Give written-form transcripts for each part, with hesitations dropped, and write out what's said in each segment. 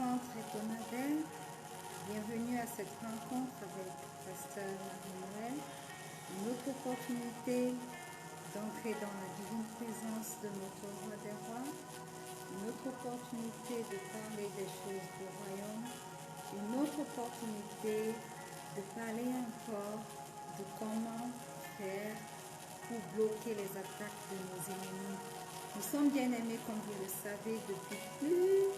rencontre est Tonabel. Bienvenue à cette rencontre avec Pasteur Marie-Noël. Une autre opportunité d'entrer dans la divine présence de notre roi des rois. Une autre opportunité de parler des choses du royaume. Une autre opportunité de parler encore de comment faire pour bloquer les attaques de nos ennemis. Nous sommes bien-aimés, comme vous le savez, depuis plus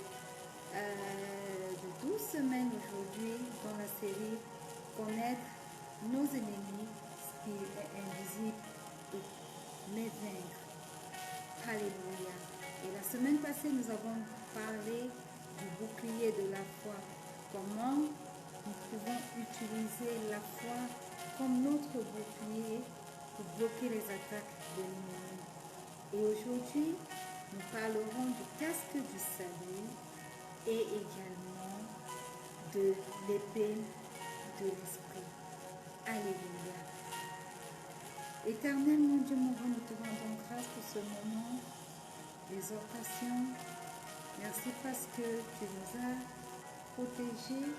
de 12 semaines aujourd'hui dans la série Connaître nos ennemis invisibles et les vaincre. Alléluia. Et la semaine passée, nous avons parlé du bouclier de la foi. Comment nous pouvons utiliser la foi comme notre bouclier pour bloquer les attaques de l'ennemi. Et aujourd'hui, nous parlerons du casque du salut et également de l'épée de l'esprit. Alléluia. Éternel mon Dieu, mon roi, nous te rendons grâce pour ce moment d'exhortation. Merci parce que tu nous as protégés,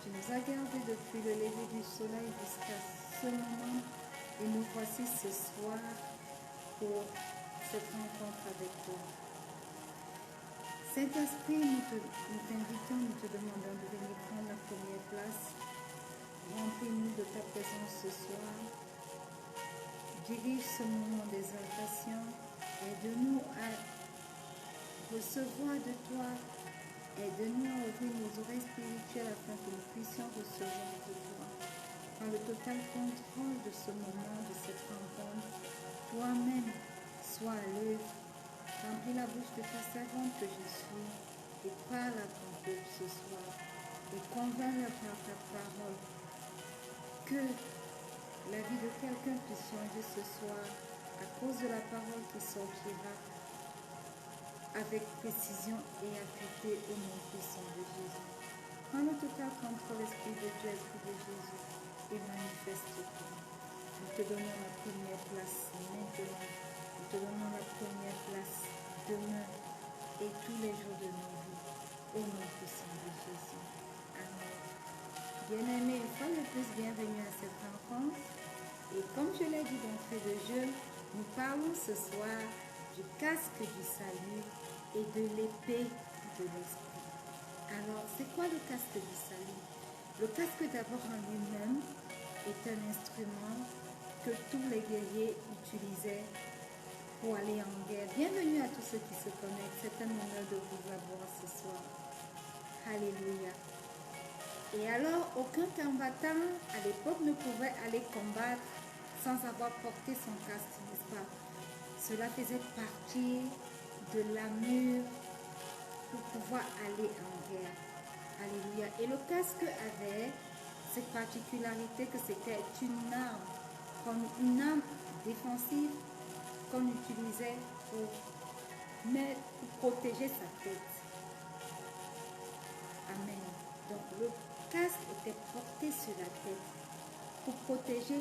tu nous as gardés depuis le lever du soleil jusqu'à ce moment. Et nous voici ce soir pour cette rencontre avec toi. Saint-Esprit, nous t'invitons, nous te demandons de venir prendre la première place. Remplis-nous de ta présence ce soir. Dirige ce moment d'exaltation. Aide-nous à recevoir de toi. Aide-nous à ouvrir nos oreilles spirituelles afin que nous puissions recevoir de toi. Prends le total contrôle de ce moment, de cette rencontre. Toi-même, sois à l'œuvre. Remplis la bouche de ta servante que je suis et parle à ton peuple ce soir et convainc-le par ta parole que la vie de quelqu'un puisse changer ce soir à cause de la parole qui sortira avec précision et acuité au nom puissant de Jésus. Prends le total contrôle, Esprit de Dieu, Esprit de Jésus, et manifeste-toi. Nous te donnons la première place maintenant. Nous te donnons la première place demain et tous les jours de nos vies. Au nom puissant de Jésus. Amen. Bien-aimés, une fois de plus, bienvenue à cette rencontre. Et comme je l'ai dit d'entrée de jeu, nous parlons ce soir du casque du salut et de l'épée de l'esprit. Alors, c'est quoi le casque du salut? Le casque d'abord en lui-même est un instrument que tous les guerriers utilisaient pour aller en guerre. Bienvenue à tous ceux qui se connectent. C'est un honneur de vous avoir ce soir. Alléluia. Et alors, aucun combattant à l'époque ne pouvait aller combattre sans avoir porté son casque, n'est-ce pas? Cela faisait partie de l'armure pour pouvoir aller en guerre. Alléluia. Et le casque avait cette particularité que c'était une arme défensive qu'on utilisait pour protéger sa tête. Amen. Donc le casque était porté sur la tête pour protéger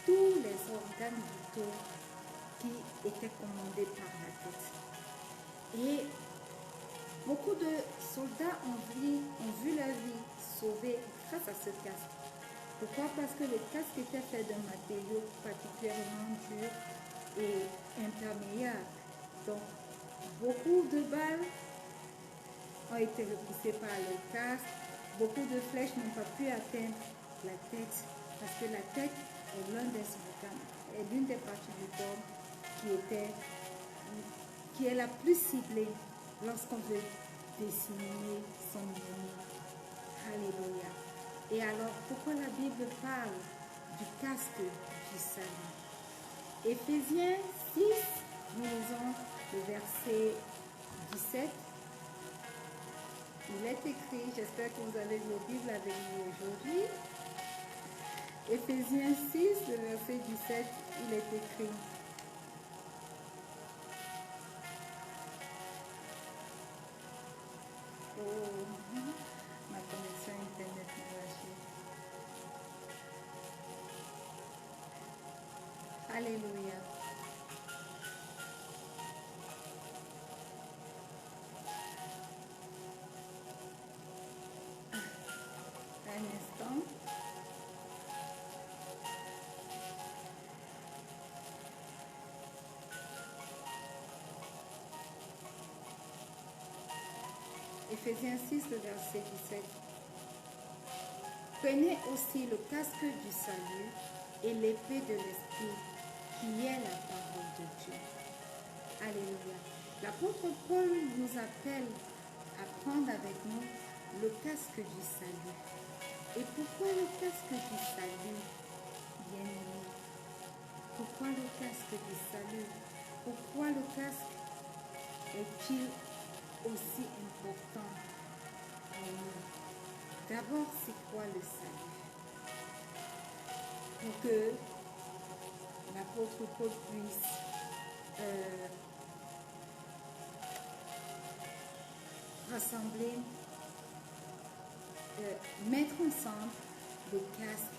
tous les organes vitaux qui étaient commandés par la tête. Et beaucoup de soldats ont vu leur vie sauvée grâce à ce casque. Pourquoi? Parce que le casque était fait d'un matériau particulièrement dur et imperméable. Donc, beaucoup de balles ont été repoussées par le casque. Beaucoup de flèches n'ont pas pu atteindre la tête parce que la tête est l'une des parties du corps qui est la plus ciblée lorsqu'on veut dessiner son ennemi. Alléluia. Et alors, pourquoi la Bible parle du casque du salut? Éphésiens 6, nous lisons le verset 17. Il est écrit, j'espère que vous avez vos Bibles avec vous aujourd'hui. Éphésiens 6, le verset 17, il est écrit. Oh, ma connexion internet m'a lâché. Alléluia. Éphésiens 6, le verset 17. Prenez aussi le casque du salut et l'épée de l'esprit, qui est la parole de Dieu. Alléluia. L'apôtre Paul nous appelle à prendre avec nous le casque du salut. Et pourquoi le casque du salut, bien-aimé? Pourquoi le casque du salut? Pourquoi le casque est-il aussi important pour nous? D'abord, c'est quoi le salut? Pour que l'apôtre Paul puisse rassembler, mettre ensemble le casque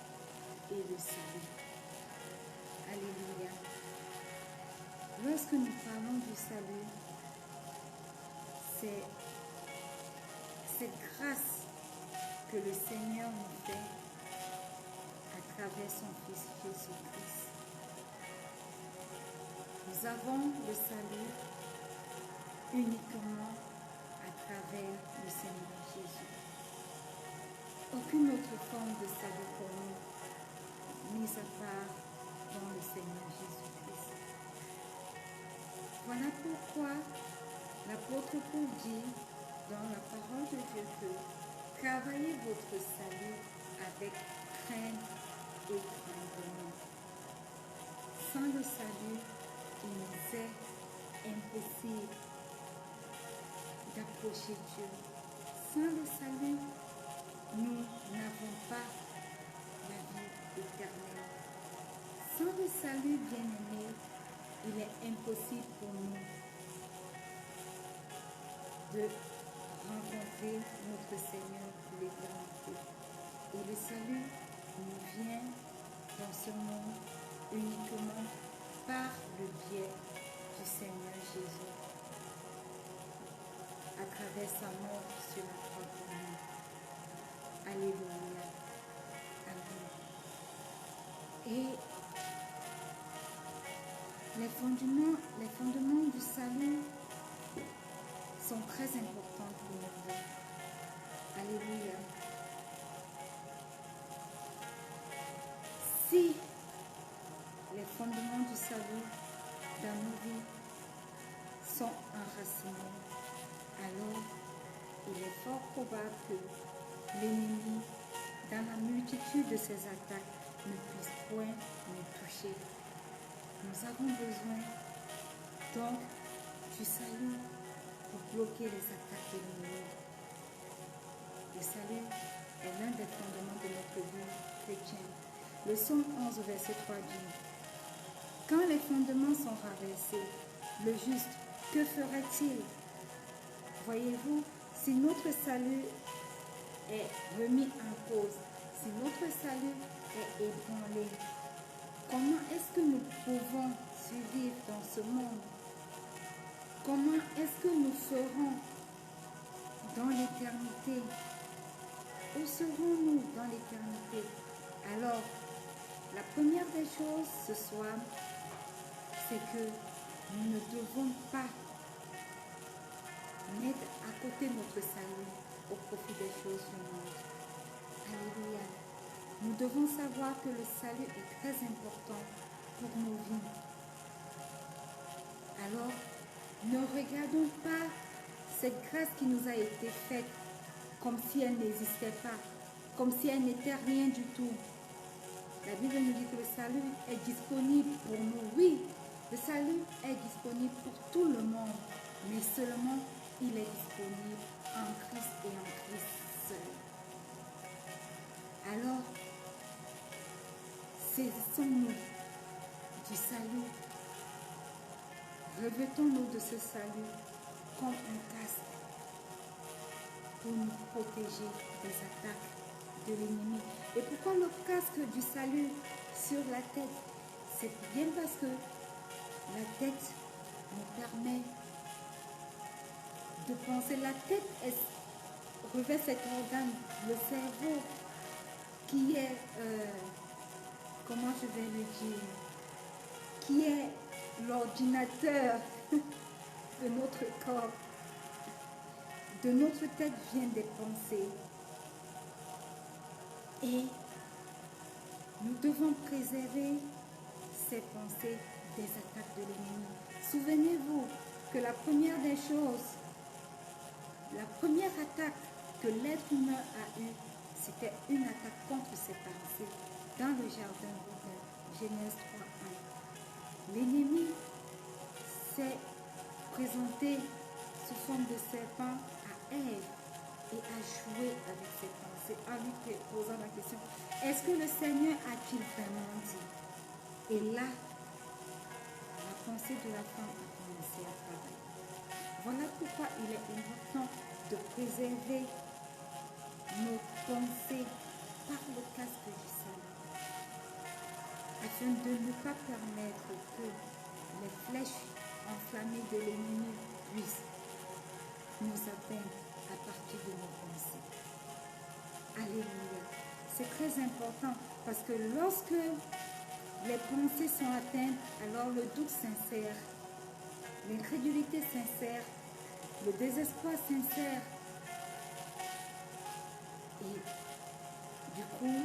et le salut. Alléluia. Lorsque nous parlons du salut, c'est cette grâce que le Seigneur nous fait à travers son Fils Jésus-Christ. Nous avons le salut uniquement à travers le Seigneur Jésus. Aucune autre forme de salut pour nous, mis à part dans le Seigneur Jésus-Christ. Voilà pourquoi l'apôtre Paul dit dans la parole de Dieu que travaillez votre salut avec crainte et tremblement. Sans le salut, il nous est impossible d'approcher Dieu. Sans le salut, nous n'avons pas la vie éternelle. Sans le salut, bien-aimé, il est impossible pour nous de rencontrer notre Seigneur pour l'éternité. Et le salut nous vient dans ce monde uniquement par le biais du Seigneur Jésus, à travers sa mort sur la croix pour nous. Alléluia. Amen. Et les fondements du salut sont très importants pour nous. Alléluia. Si les fondements du salut dans nos vies sont enracinés, alors il est fort probable que l'ennemi, dans la multitude de ses attaques, ne puisse point nous toucher. Nous avons besoin donc du salut pour bloquer les attaques de l'ennemi. Le salut est l'un des fondements de notre vie chrétienne. Le psaume 11, verset 3 dit: quand les fondements sont renversés, le juste, que ferait-il? Voyez-vous, si notre salut est remis en cause, si notre salut est ébranlé, comment est-ce que nous pouvons survivre dans ce monde? Comment est-ce que nous serons dans l'éternité? Où serons-nous dans l'éternité? Alors, la première des choses ce soir, c'est que nous ne devons pas mettre à côté notre salut au profit des choses du monde. Alléluia. Nous devons savoir que le salut est très important pour nos vies. Alors, ne regardons pas cette grâce qui nous a été faite comme si elle n'existait pas, comme si elle n'était rien du tout. La Bible nous dit que le salut est disponible pour nous. Oui, le salut est disponible pour tout le monde, mais seulement il est disponible en Christ et en Christ seul. Alors, saisissons-nous du salut. Revêtons-nous de ce salut comme un casque pour nous protéger des attaques de l'ennemi. Et pourquoi le casque du salut sur la tête? C'est bien parce que la tête nous permet de penser. La tête revêt cet organe, le cerveau, qui est, comment je vais le dire, qui est l'ordinateur de notre corps. De notre tête viennent des pensées. Et nous devons préserver ces pensées des attaques de l'ennemi. Souvenez-vous que la première des choses, la première attaque que l'être humain a eue, c'était une attaque contre ses pensées dans le jardin d'Éden, Genèse 3:1. L'ennemi s'est présenté sous forme de serpent à Ève et a joué avec ses pensées en lui posant la question, est-ce que le Seigneur a-t-il vraiment dit? Et là, la pensée de la femme a commencé à travailler. Voilà pourquoi il est important de préserver nos pensées par le casque du salut, afin de ne pas permettre que les flèches enflammées de l'ennemi puissent nous atteindre à partir de nos pensées. Alléluia. C'est très important parce que lorsque les pensées sont atteintes, alors le doute sincère, l'incrédulité sincère, le désespoir sincère, et du coup,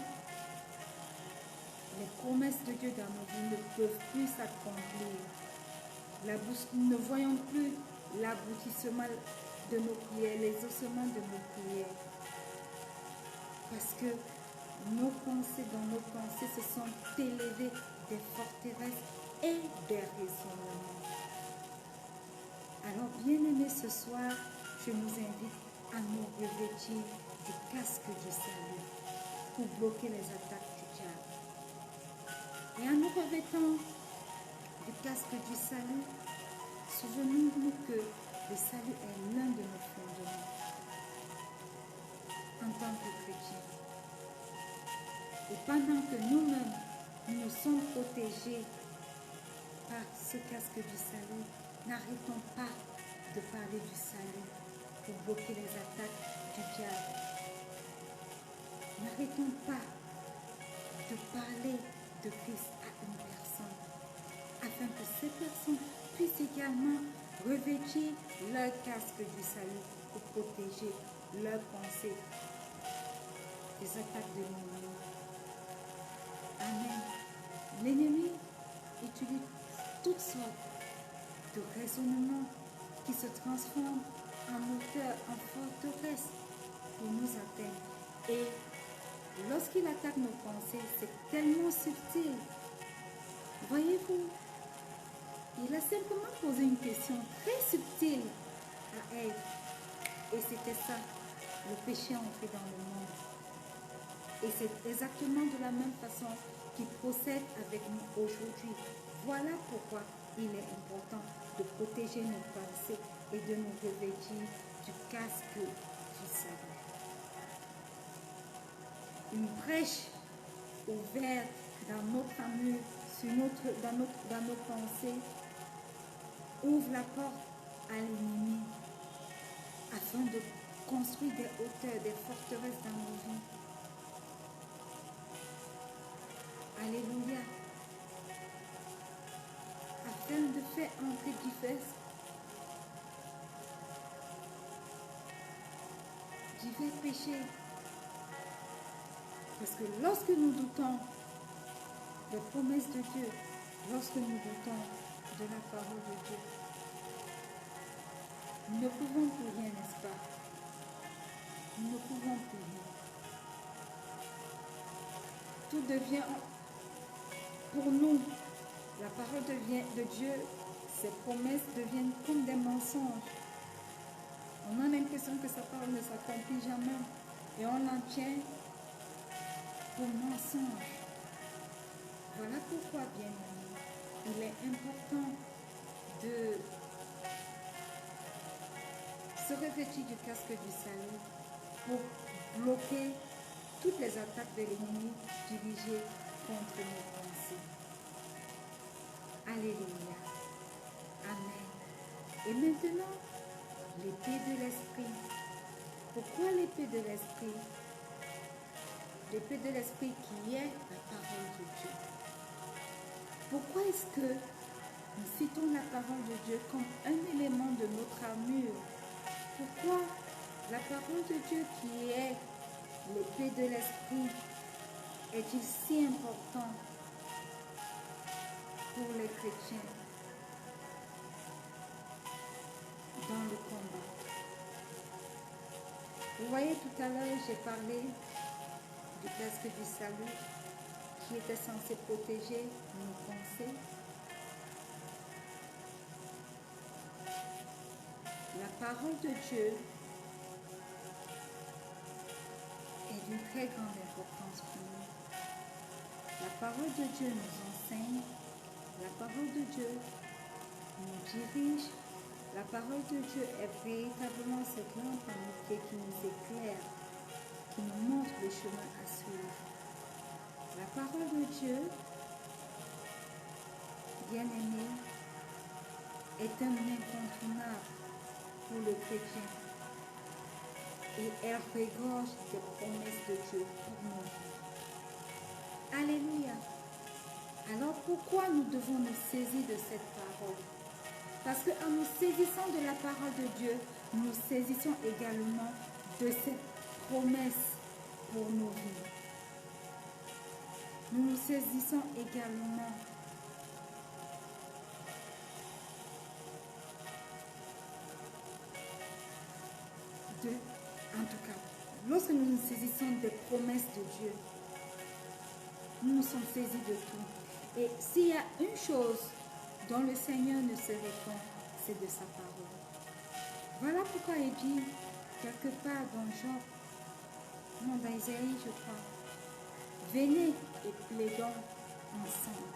les promesses de Dieu dans nos vies ne peuvent plus s'accomplir. Nous ne voyons plus l'aboutissement de nos prières, l'exaucement de nos prières. Parce que nos pensées, dans nos pensées, se sont élevées des forteresses et des raisonnements. Alors, bien-aimés, ce soir, je nous invite à nous revêtir du casque du salut pour bloquer les attaques du diable. Et en nous revêtant du casque du salut, souvenons-nous que le salut est l'un de nos fondements en tant que chrétiens. Et pendant que nous-mêmes, nous sommes protégés par ce casque du salut, n'arrêtons pas de parler du salut pour bloquer les attaques du diable. N'arrêtons pas de parler de Christ à une personne, afin que ces personnes puissent également revêtir leur casque du salut pour protéger leurs pensées des attaques de l'ennemi. Amen. L'ennemi utilise toutes sortes de raisonnements qui se transforment en moteur, en forteresse pour nous atteindre. Et lorsqu'il attaque nos pensées, c'est tellement subtil. Voyez-vous, il a simplement posé une question très subtile à Ève. Et c'était ça, le péché entré dans le monde. Et c'est exactement de la même façon qu'il procède avec nous aujourd'hui. Voilà pourquoi il est important de protéger nos pensées et de nous revêtir du casque du salut. Une brèche ouverte dans notre armure, dans nos pensées, ouvre la porte à l'ennemi afin de construire des hauteurs, des forteresses dans nos vies. Alléluia. Afin de faire entrer divers péchés. Parce que lorsque nous doutons des promesses de Dieu, lorsque nous doutons de la parole de Dieu, nous ne pouvons plus rien, n'est-ce pas? Nous ne pouvons plus rien. Tout devient, pour nous, la parole de Dieu, ses promesses deviennent comme des mensonges. On a l'impression que sa parole ne s'accomplit jamais. Et on en tient pour mensonge. Voilà pourquoi, bien aimé, il est important de se revêtir du casque du salut pour bloquer toutes les attaques de l'ennemi dirigées contre nos pensées. Alléluia. Amen. Et maintenant, l'épée de l'esprit. Pourquoi l'épée de l'esprit? L'épée de l'esprit qui est la parole de Dieu. Pourquoi est-ce que nous citons la parole de Dieu comme un élément de notre armure? Pourquoi La parole de Dieu qui est l'épée de l'esprit est-il si important pour les chrétiens dans le combat? Vous voyez, tout à l'heure, j'ai parlé du casque du salut qui était censé protéger nos pensées. La parole de Dieu est d'une très grande importance pour nous. La parole de Dieu nous enseigne, la parole de Dieu nous dirige, la parole de Dieu est véritablement cette lampe à nos pieds qui nous éclaire, qui nous montre le chemin à suivre. La parole de Dieu, bien-aimé, est un incontournable pour le chrétien et elle regorge des promesses de Dieu pour nous. Alléluia. Alors pourquoi nous devons nous saisir de cette parole? Parce qu'en nous saisissant de la parole de Dieu, nous saisissons également de cette promesse pour nos vies. Nous nous saisissons également en tout cas, lorsque nous nous saisissons des promesses de Dieu, nous nous sommes saisis de tout. Et s'il y a une chose dont le Seigneur ne se répand, c'est de sa parole. Voilà pourquoi il dit, quelque part dans Job, non, dans Isaïe, je crois, venez et plaidons ensemble.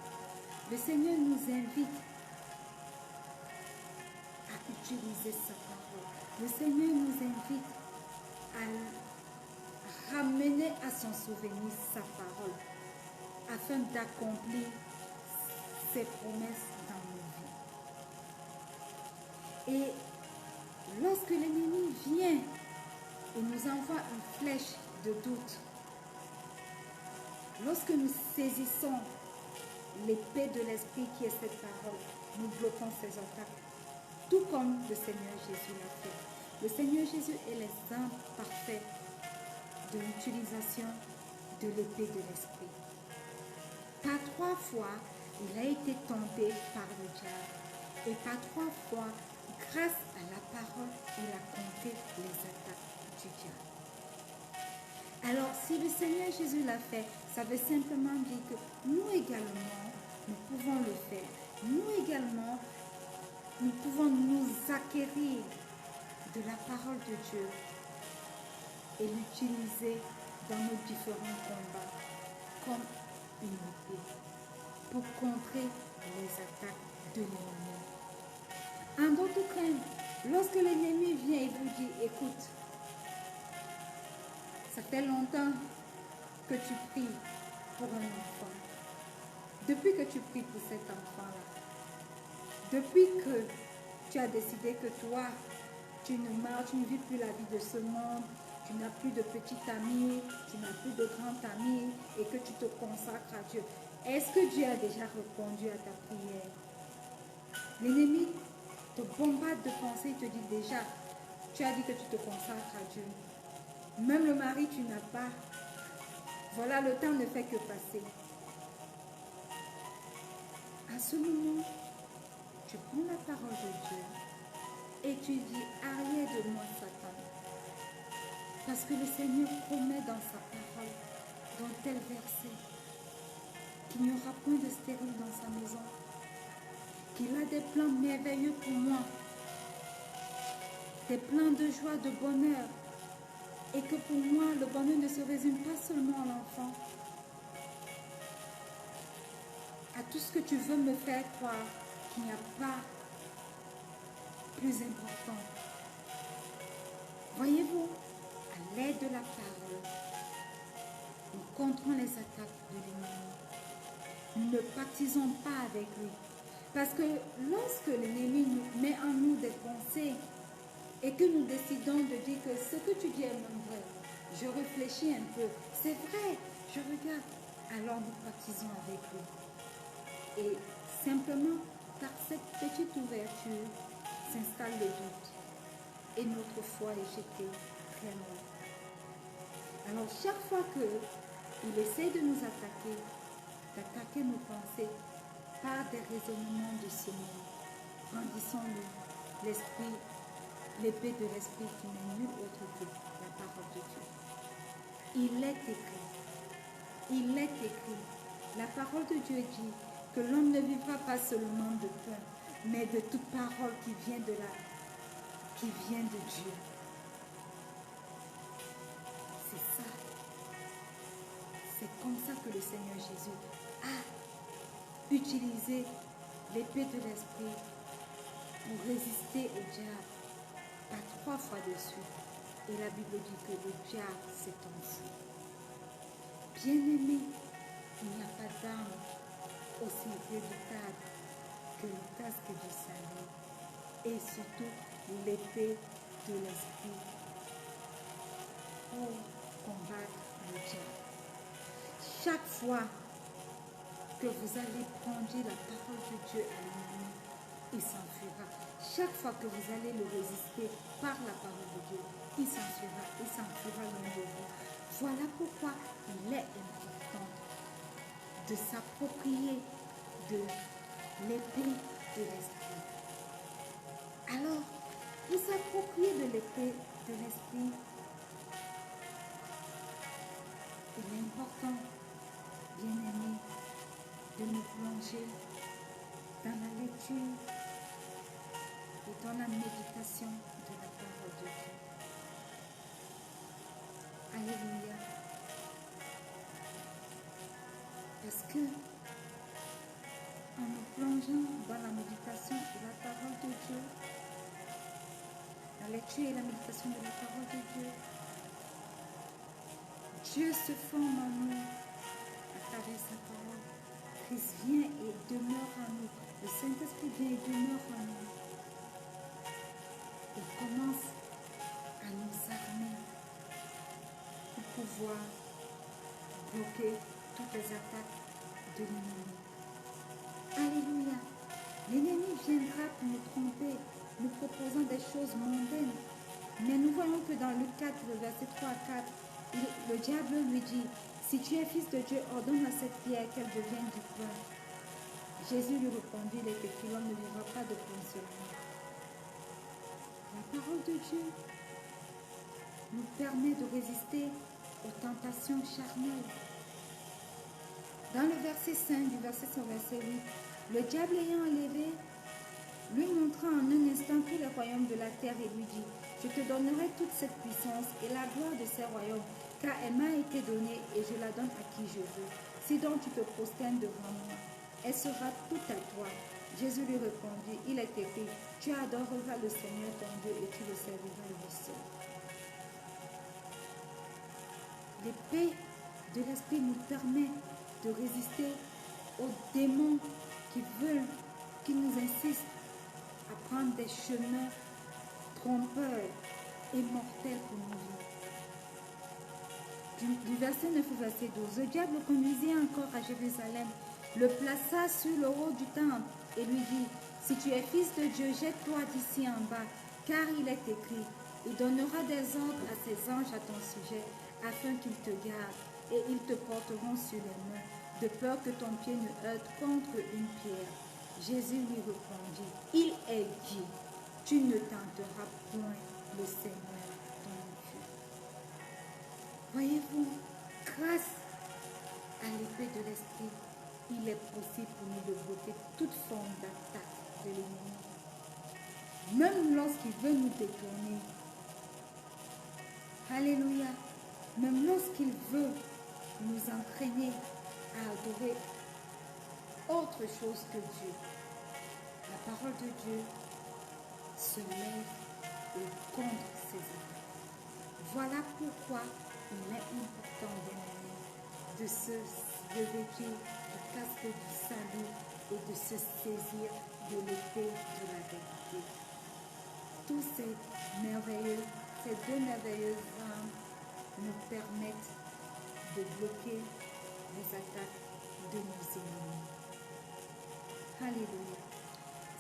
Le Seigneur nous invite à utiliser sa parole. Le Seigneur nous invite à ramener à son souvenir sa parole afin d'accomplir ses promesses dans nos vies. Et lorsque l'ennemi vient et nous envoie une flèche de doute, lorsque nous saisissons l'épée de l'esprit qui est cette parole, nous bloquons ses attaques, tout comme le Seigneur Jésus l'a fait. Le Seigneur Jésus est l'exemple parfait de l'utilisation de l'épée de l'esprit. Par 3 fois, il a été tenté par le diable. Et par 3 fois, grâce à la parole, il a compté les attaques du diable. Alors, si le Seigneur Jésus l'a fait, ça veut simplement dire que nous également, nous pouvons le faire. Nous également, nous pouvons nous acquérir de la parole de Dieu et l'utiliser dans nos différents combats comme une épée pour contrer les attaques de l'ennemi. En d'autres termes, lorsque l'ennemi vient et vous dit, écoute, ça fait longtemps que tu pries pour un enfant. Depuis que tu pries pour cet enfant-là, depuis que tu as décidé que toi, tu ne vis plus la vie de ce monde, tu n'as plus de petit ami, tu n'as plus de grand ami et que tu te consacres à Dieu. Est-ce que Dieu a déjà répondu à ta prière? L'ennemi te bombarde de pensées, il te dit déjà, tu as dit que tu te consacres à Dieu. Même le mari, tu n'as pas. Voilà, le temps ne fait que passer. À ce moment, tu prends la parole de Dieu et tu dis, arrière de moi, Satan. Parce que le Seigneur promet dans sa parole, dans tel verset, qu'il n'y aura point de stérile dans sa maison, qu'il a des plans merveilleux pour moi, des plans de joie, de bonheur, et que pour moi, le bonheur ne se résume pas seulement à l'enfant, à tout ce que tu veux me faire croire qu'il n'y a pas plus important. Voyez-vous, à l'aide de la parole, nous controns les attaques de l'ennemi. Nous ne pactisons pas avec lui. Parce que lorsque l'ennemi met en nous des pensées et que nous décidons de dire que ce que tu dis est même vrai, je réfléchis un peu, c'est vrai, je regarde, alors nous pactisons avec lui. Et simplement, par cette petite ouverture, s'installe le doute et notre foi est jetée très loin. Alors chaque fois qu'il essaie de nous attaquer, d'attaquer nos pensées par des raisonnements de ce monde, brandissons-le, l'esprit, l'épée de l'esprit qui n'est nul autre que la parole de Dieu. Il est écrit, il est écrit, la parole de Dieu dit que l'homme ne vivra pas seulement de pain, mais de toute parole qui vient de Dieu. C'est ça. C'est comme ça que le Seigneur Jésus a utilisé l'épée de l'esprit pour résister au diable, pas 3 fois de suite. Et la Bible dit que le diable s'est enfui. Bien-aimé, il n'y a pas d'arme aussi redoutable que le casque du salut et surtout l'épée de l'esprit pour combattre le diable. Chaque fois que vous allez prendre la parole de Dieu à l'ennemi, il s'enfuira. Chaque fois que vous allez le résister par la parole de Dieu, il s'enfuira loin de vous. Voilà pourquoi il est important de s'approprier de l'épée de l'esprit. Alors, pour s'approprier de l'épée de l'esprit, il est important, bien-aimé, de nous plonger dans la lecture et dans la méditation de la parole de Dieu. Alléluia. Parce que en nous plongeant dans la méditation de la parole de Dieu, la lecture et la méditation de la parole de Dieu, Dieu se forme en nous à travers sa parole. Christ vient et demeure en nous. Le Saint-Esprit vient et demeure en nous. Il commence à nous armer pour pouvoir bloquer toutes les attaques de l'ennemi. Alléluia. L'ennemi viendra pour nous tromper, nous proposant des choses mondaines. Mais nous voyons que dans Luc 4, le verset 3 à 4, le diable lui dit, si tu es fils de Dieu, ordonne à cette pierre qu'elle devienne du pain. Jésus lui répondit, il est écrit, l'homme ne vivra pas de pain seulement. La parole de Dieu nous permet de résister aux tentations charnelles. Dans le verset 5 du verset 100, verset 8, le diable ayant enlevé, lui montra en un instant tous les royaumes de la terre et lui dit, je te donnerai toute cette puissance et la gloire de ces royaumes, car elle m'a été donnée et je la donne à qui je veux. Si donc tu te prosternes devant moi, elle sera toute à toi. Jésus lui répondit, il est écrit, tu adoreras le Seigneur ton Dieu et tu le serviras lui seul. L'épée de l'esprit nous permet de résister aux démons qui nous insistent à prendre des chemins trompeurs et mortels pour nos vies. Du verset 9 au verset 12, le diable le conduisit encore à Jérusalem, le plaça sur le haut du temple et lui dit, si tu es fils de Dieu, jette-toi d'ici en bas, car il est écrit, il donnera des ordres à ses anges à ton sujet, afin qu'ils te gardent, et ils te porteront sur les mains, de peur que ton pied ne heurte contre une pierre. Jésus lui répondit, il est dit, tu ne tenteras point le Seigneur ton Dieu. Voyez-vous, grâce à l'épée de l'esprit, il est possible pour nous de bloquer toute forme d'attaque de l'ennemi. Même lorsqu'il veut nous détourner. Alléluia. Même lorsqu'il veut nous entraîner à adorer autre chose que Dieu. La parole de Dieu se lève contre ces attaques. Voilà pourquoi il est important, bien-aimé, de se revêtir du casque du salut et de se saisir de l'épée de la vérité. Tous ces deux merveilleuses armes nous permettent de bloquer les attaques de nos ennemis. Alléluia.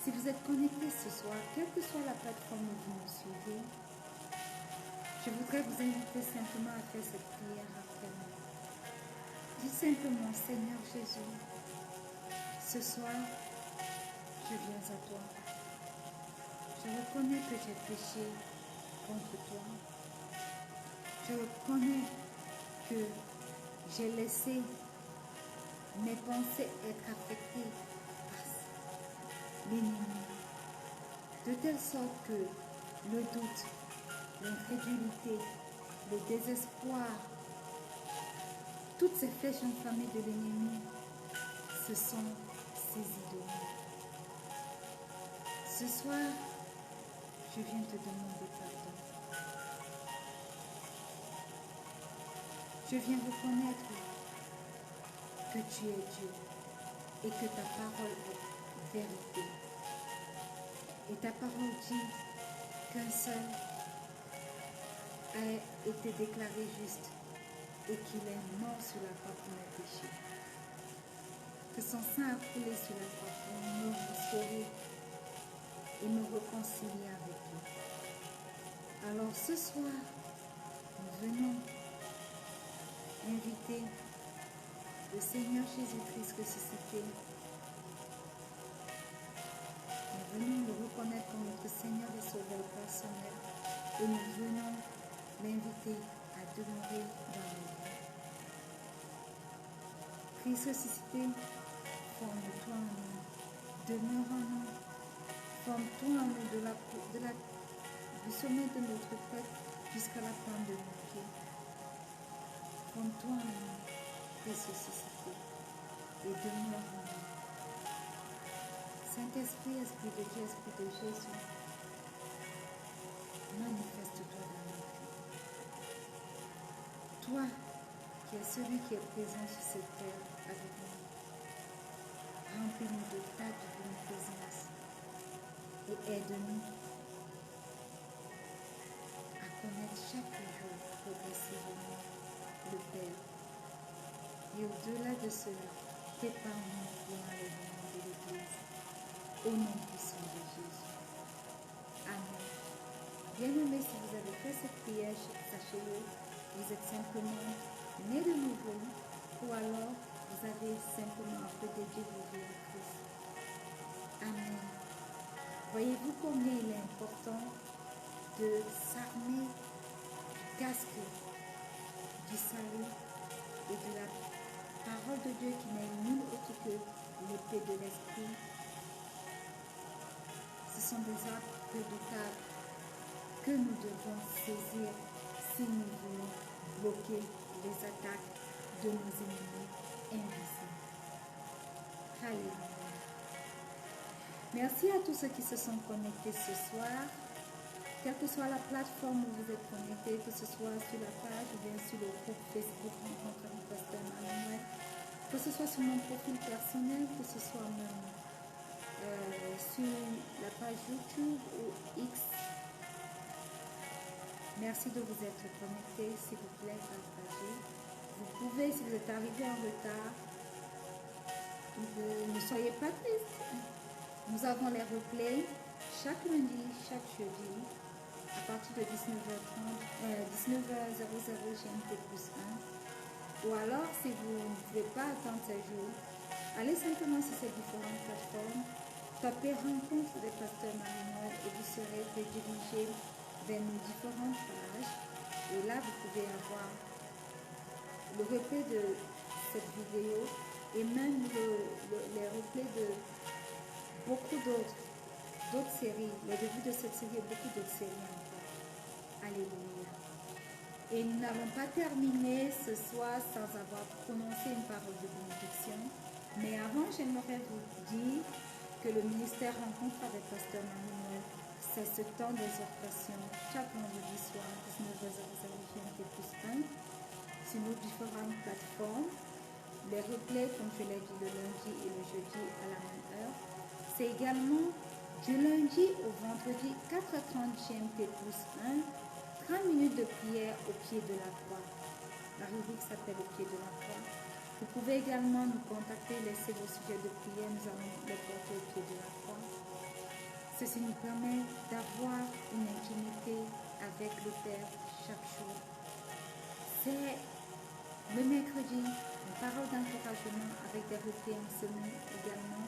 Si vous êtes connectés ce soir, quelle que soit la plateforme où vous nous suivez, Je voudrais vous inviter simplement à faire cette prière après moi. Dites simplement, Seigneur Jésus, ce soir, je viens à toi. Je reconnais que j'ai péché contre toi. Je reconnais que j'ai laissé mes pensées être affectées par l'ennemi, de telle sorte que le doute, l'incrédulité, le désespoir, toutes ces flèches enflammées de l'ennemi se sont saisies de moi. Ce soir, je viens te demander pardon. Je viens reconnaître que tu es Dieu et que ta parole est vérité. Et ta parole dit qu'un seul a été déclaré juste et qu'il est mort sur la croix pour mes péchés. Que son sang a coulé sur la croix pour me restaurer et me réconcilier avec lui. Alors ce soir, nous venons inviter le Seigneur Jésus-Christ ressuscité. Nous venons le reconnaître comme notre Seigneur et Sauveur personnel et nous venons l'inviter à demeurer dans nos vies. Christ ressuscité, forme-toi en nous, demeure en nous, forme-toi en nous du sommet de notre tête jusqu'à la pointe de nos pieds. Forme-toi en nous, Christ ressuscité, et demeure en nous. Saint-Esprit, Esprit de Dieu, Esprit de Jésus, manifeste-toi dans nos vies. Toi, qui es celui qui est présent sur cette terre avec nous, remplis-nous de ta divine présence et aide-nous à connaître chaque jour progressivement le Père. Et au-delà de cela, prépare-nous pour l'enlèvement de l'Église. Au nom puissant de Jésus. Amen. Bien-aimés, si vous avez fait cette prière, sachez-le, vous êtes simplement né de nouveau, ou alors vous avez simplement dédié vos vies à Christ. Amen. Voyez-vous combien il est important de s'armer du casque du salut et de la parole de Dieu qui n'est nulle autre que l'épée de l'esprit. Ce sont des armes redoutables que nous devons saisir si nous voulons bloquer les attaques de nos ennemis invisibles. Alléluia. Merci à tous ceux qui se sont connectés ce soir. Quelle que soit la plateforme où vous êtes connectés, que ce soit sur la page ou bien sur le groupe Facebook Rencontre avec Pasteur Manuel, que ce soit sur mon profil personnel, que ce soit même sur la page YouTube ou X. Merci de vous être connectés, s'il vous plaît, partagez. Vous pouvez, si vous êtes arrivé en retard, ne soyez pas tristes. Nous avons les replays chaque lundi, chaque jeudi, à partir de 19h00 GMT+1. Ou alors, si vous ne pouvez pas attendre ces jours, allez simplement sur ces différentes plateformes, tapez Rencontre des Pasteurs Marie-Noël et vous serez redirigé vers nos différentes pages. Et là, vous pouvez avoir le replay de cette vidéo et même les replays de beaucoup d'autres séries. Le début de cette série et beaucoup d'autres séries encore. Alléluia. Et nous n'avons pas terminé ce soir sans avoir prononcé une parole de bénédiction. Mais avant, j'aimerais vous dire que le ministère Rencontre avec Pasteur Manuel, c'est ce temps d'exhortation chaque vendredi soir, 19h00 GMT+1, sur nos différentes plateformes. Les replays, comme je l'ai dit, le lundi et le jeudi à la même heure. C'est également du lundi au vendredi, 4h30 GMT+1, 30 minutes de prière au pied de la croix. La rubrique s'appelle au pied de la croix. Vous pouvez également nous contacter, laisser vos sujets de prière, nous allons les porter au pied de la croix. Ceci nous permet d'avoir une intimité avec le Père chaque jour. C'est le mercredi, une parole d'encouragement avec des replays en semaine également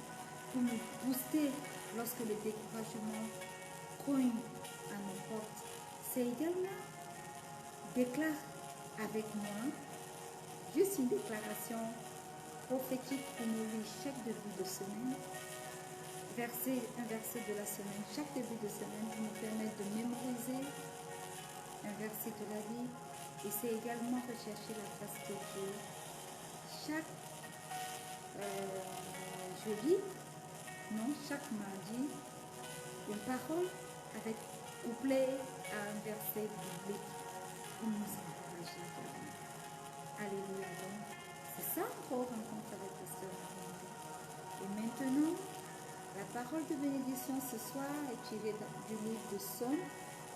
pour nous booster lorsque le découragement cogne à nos portes. C'est également déclare avec moi, juste une déclaration prophétique pour nourrir chaque début de semaine. Un verset de la semaine, chaque début de semaine pour nous permettre de mémoriser un verset de la vie. Et c'est également rechercher la face de Dieu. Chaque jeudi, non, chaque mardi, une parole avec couplé à un verset biblique pour nous encourager également. Alléluia. Donc, c'est ça encore rencontre avec la sœur Marie. Et maintenant, la parole de bénédiction ce soir est tirée du livre de Psaume,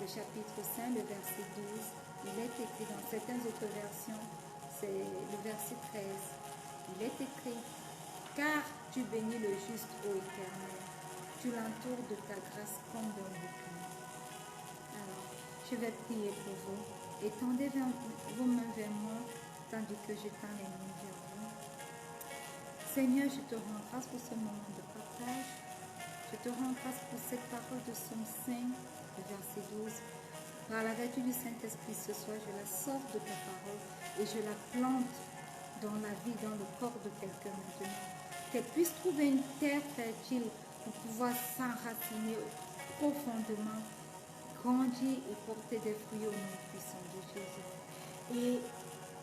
le chapitre 5, le verset 12. Il est écrit dans certaines autres versions, c'est le verset 13. Il est écrit, car tu bénis le juste, ô Éternel, tu l'entoures de ta grâce comme d'un bouclier. Alors, je vais prier pour vous. Étendez vos mains vers moi, tandis que j'étends les mains vers vous. Seigneur, je te rends grâce pour ce moment de partage. Je te rends grâce pour cette parole de Psaume 5, le verset 12. Par la vertu du Saint-Esprit, ce soir, je la sors de ta parole et je la plante dans la vie, dans le corps de quelqu'un maintenant. Qu'elle puisse trouver une terre fertile pour pouvoir s'enraciner profondément, grandir et porter des fruits au nom puissant de Jésus. Et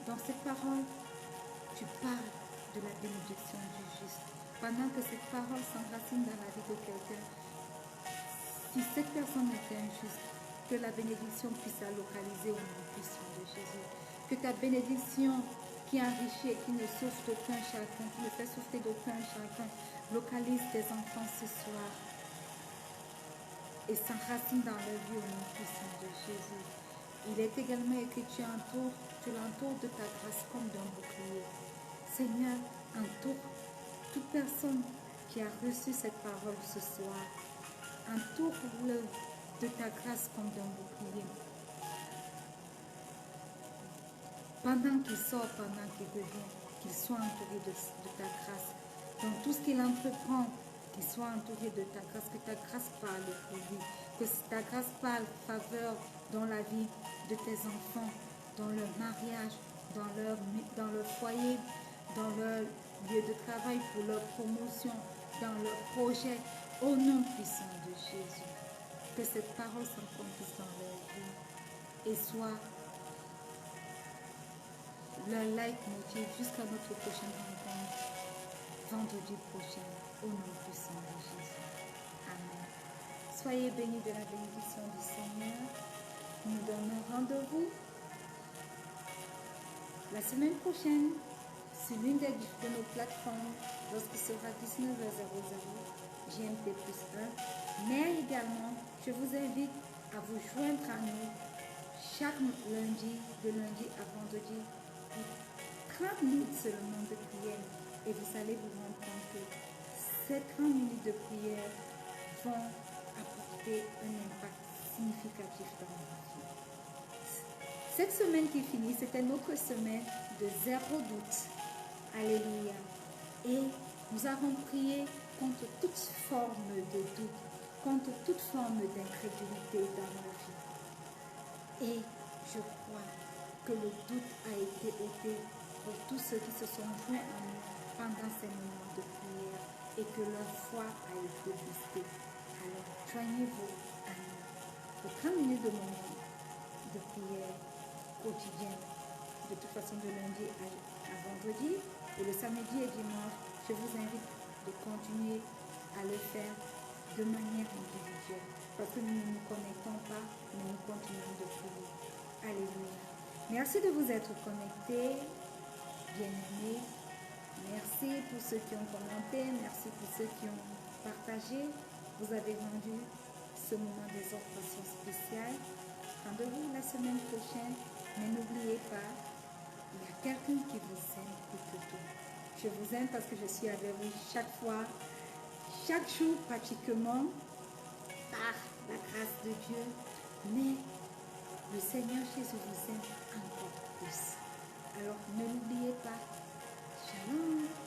dans cette parole, tu parles de la bénédiction du juste. Pendant que cette parole s'enracine dans la vie de quelqu'un, si cette personne était injuste, que la bénédiction puisse la localiser au nom puissant de Jésus. Que ta bénédiction qui enrichit et qui ne souffre d'aucun chacun, qui ne fait souffrir d'aucun chacun, localise tes enfants ce soir et s'enracine dans leur vie au nom puissant de Jésus. Il est également écrit, tu l'entoures de ta grâce comme d'un bouclier. Seigneur, entoure toute personne qui a reçu cette parole ce soir. Entoure-le de ta grâce comme d'un bouclier. Pendant qu'il sort, pendant qu'il revient, qu'il soit entouré de ta grâce. Dans tout ce qu'il entreprend, qu'il soit entouré de ta grâce, que ta grâce parle pour lui, que ta grâce parle faveur dans la vie de tes enfants, dans leur mariage, dans leur foyer, dans leur lieu de travail, pour leur promotion, dans leur projet, au nom puissant de Jésus. Que cette parole s'accomplisse dans leur vie et soit leur leitmotiv jusqu'à notre prochaine rencontre, vendredi prochain, au nom puissant de Jésus. Amen. Soyez bénis de la bénédiction du Seigneur. Nous donnons rendez-vous la semaine prochaine sur l'une de nos plateformes lorsqu'il sera 19h00 GMT plus 1. Mais également, je vous invite à vous joindre à nous chaque lundi, de lundi à vendredi, pour 30 minutes seulement de prière. Et vous allez vous rendre compte que ces 30 minutes de prière vont apporter un impact significatif dans notre vie. Cette semaine qui finit, c'était notre semaine de 0 doute. Alléluia. Et nous avons prié contre toute forme de doute, contre toute forme d'incrédulité dans nos vies. Et je crois que le doute a été ôté pour tous ceux qui se sont joints à nous pendant ces moments de prière et que leur foi a été boostée. Alors, joignez-vous à nous pour 30 minutes de moment de prière quotidienne. De toute façon, de lundi à vendredi et le samedi et dimanche, je vous invite de continuer à le faire de manière individuelle parce que nous ne nous connectons pas, mais nous continuons de prier. Alléluia. Merci de vous être connectés, bien-aimés. Merci pour ceux qui ont commenté, merci pour ceux qui ont partagé. Vous avez rendu ce moment d'exhortation spéciale. Rendez-vous la semaine prochaine, mais n'oubliez pas, il y a quelqu'un qui vous aime plus que tout. Je vous aime parce que je suis avec vous chaque fois, chaque jour pratiquement, par la grâce de Dieu. Mais le Seigneur Jésus vous aime encore plus. Alors ne l'oubliez pas. Shalom.